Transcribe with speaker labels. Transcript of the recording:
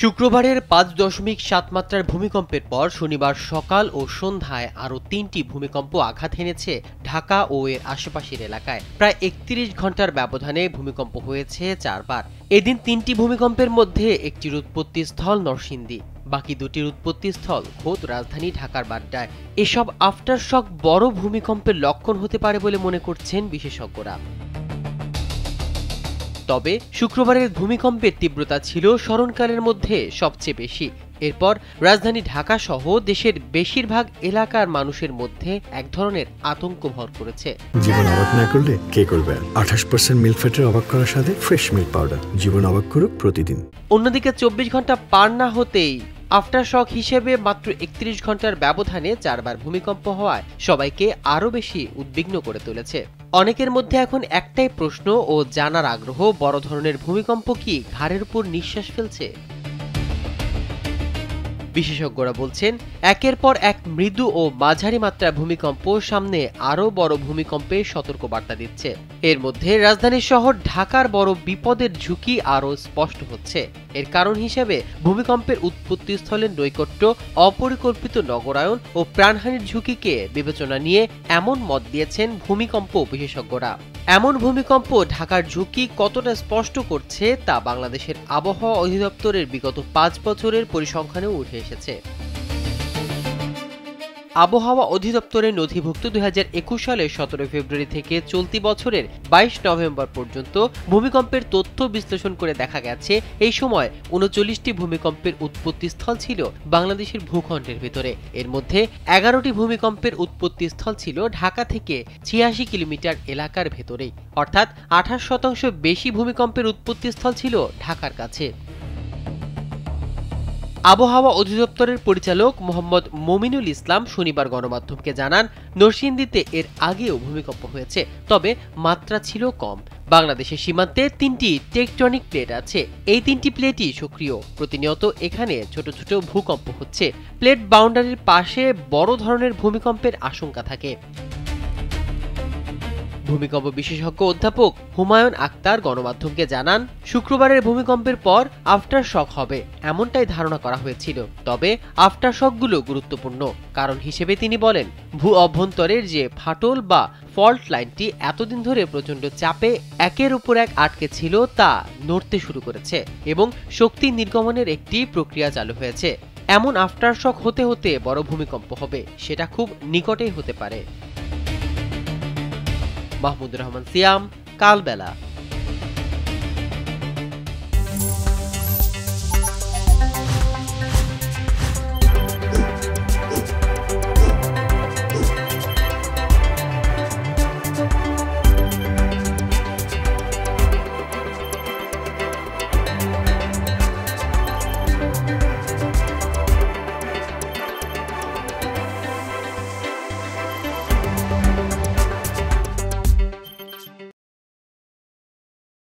Speaker 1: শুক্রবারের ৫.৭ মাত্রার ভূমিকম্পের পর শনিবার সকাল ও সন্ধ্যায় আরও ৩টি ভূমিকম্প আঘাত হেনেছে ঢাকা ও এর আশেপাশের এলাকায়। প্রায় ৩১ ঘণ্টার ব্যবধানে ভূমিকম্প হয়েছে ৪ বার। এদিন ৩টি ভূমিকম্পের মধ্যে একটির উৎপত্তিস্থল নরসিংদী, বাকি দুটির উৎপত্তিস্থল খোদ রাজধানী ঢাকার বাড্ডায়। এসব আফটারশক বড় ভূমিকম্পের লক্ষণ হতে পারে বলে মনে করছেন বিশেষজ্ঞরা। তবে শুক্রবারের ভূমিকম্পের তীব্রতা ছিল স্মরণকালের মধ্যে সবচেয়ে বেশি। এরপর রাজধানী ঢাকা সহ দেশের বেশিরভাগ এলাকার মানুষের মধ্যে এক ধরনের আতঙ্ক ভর করেছে।
Speaker 2: জীবন অবাক না করলে কে করবে? 28% মিল্ক ফ্যাটের অবাক করার সাথে ফ্রেশ মিল্ক পাউডার। জীবন অবাক করুক প্রতিদিন।
Speaker 1: অন্যদিকে 24 ঘন্টা পার না হতেই আফটারশক হিসেবে মাত্র 31 ঘন্টার ব্যবধানে 4 বার ভূমিকম্প হওয়ায় সবাইকে আরও বেশি উদ্বিগ্ন করে তুলেছে। অনেকের মধ্যে এখন একটাই প্রশ্ন ও জানার আগ্রহ, বড় ধরনের ভূমিকম্প কি ঘাড়ের উপর নিঃশ্বাস ফেলছে? বিশেষজ্ঞরা বলছেন, একের পর এক মৃদু ও মাঝারি মাত্রার ভূমিকম্প সামনে আরও বড় ভূমিকম্পের সতর্কবার্তা দিচ্ছে। এর মধ্যে রাজধানী শহর ঢাকার বড় বিপদের ঝুঁকি আরও স্পষ্ট হচ্ছে। এর কারণ হিসেবে ভূমিকম্পের উৎপত্তিস্থলের নৈকট্য, অপরিকল্পিত নগরায়ন ও প্রাণহানির ঝুঁকিকে বিবেচনা নিয়ে এমন মত দিয়েছেন ভূমিকম্প বিশেষজ্ঞরা। এমন ভূমিকম্প ঢাকার ঝুঁকি কতটা স্পষ্ট করছে তা বাংলাদেশের আবহাওয়া অধিদপ্তরের বিগত 5 বছরের পরিসংখ্যানেও উঠে এসেছে। আবহাওয়া অধিদপ্তরের নথিভুক্ত 2021 সালের 17 ফেব্রুয়ারি থেকে চলতি বছরের 22 নভেম্বর পর্যন্ত ভূমিকম্পের তথ্য বিশ্লেষণ করে দেখা গেছে, এই সময় 39টি ভূমিকম্পের উৎপত্তিস্থল ছিল বাংলাদেশের ভূখণ্ডের ভেতরে। এর মধ্যে 11টি ভূমিকম্পের উৎপত্তিস্থল ছিল ঢাকা থেকে 86 কিলোমিটার এলাকার ভেতরেই, অর্থাৎ 28% বেশি ভূমিকম্পের উৎপত্তিস্থল ছিল ঢাকার কাছে। আবহাওয়া অধিদপ্তরের পরিচালক মোহাম্মদ মমিনুল ইসলাম শনিবার গণমাধ্যমকে জানান, নরসিংদীতে এর আগেও ভূমিকম্প হয়েছে, তবে মাত্রা ছিল কম। বাংলাদেশের সীমান্তে 3টি টেকটনিক প্লেট আছে। এই 3টি প্লেটই সক্রিয়। প্রতিনিয়ত এখানে ছোট ছোট ভূকম্প হচ্ছে। প্লেট বাউন্ডারির পাশে বড় ধরনের ভূমিকম্পের আশঙ্কা থাকে। ভূমিকম্প বিশেষজ্ঞ অধ্যাপক হুমায়ুন আক্তার গণমাধ্যমকে জানান, শুক্রবারের ভূমিকম্পের পর আফটারশক হবে এমনটাই ধারণা করা হয়েছিল। তবে আফটারশকগুলো গুরুত্বপূর্ণ কারণ হিসেবে তিনি বলেন, ভূ অভ্যন্তরের যে ফাটল বা ফল্ট লাইনটি এতদিন ধরে প্রচণ্ড চাপে একের উপর এক আটকে ছিল তা নড়তে শুরু করেছে এবং শক্তি নির্গমনের একটি প্রক্রিয়া চালু হয়েছে। এমন আফটারশক হতে হতে বড় ভূমিকম্প হবে, সেটা খুব নিকটেই হতে পারে। মাহমুদুর রহমান সিয়াম, কালবেলা।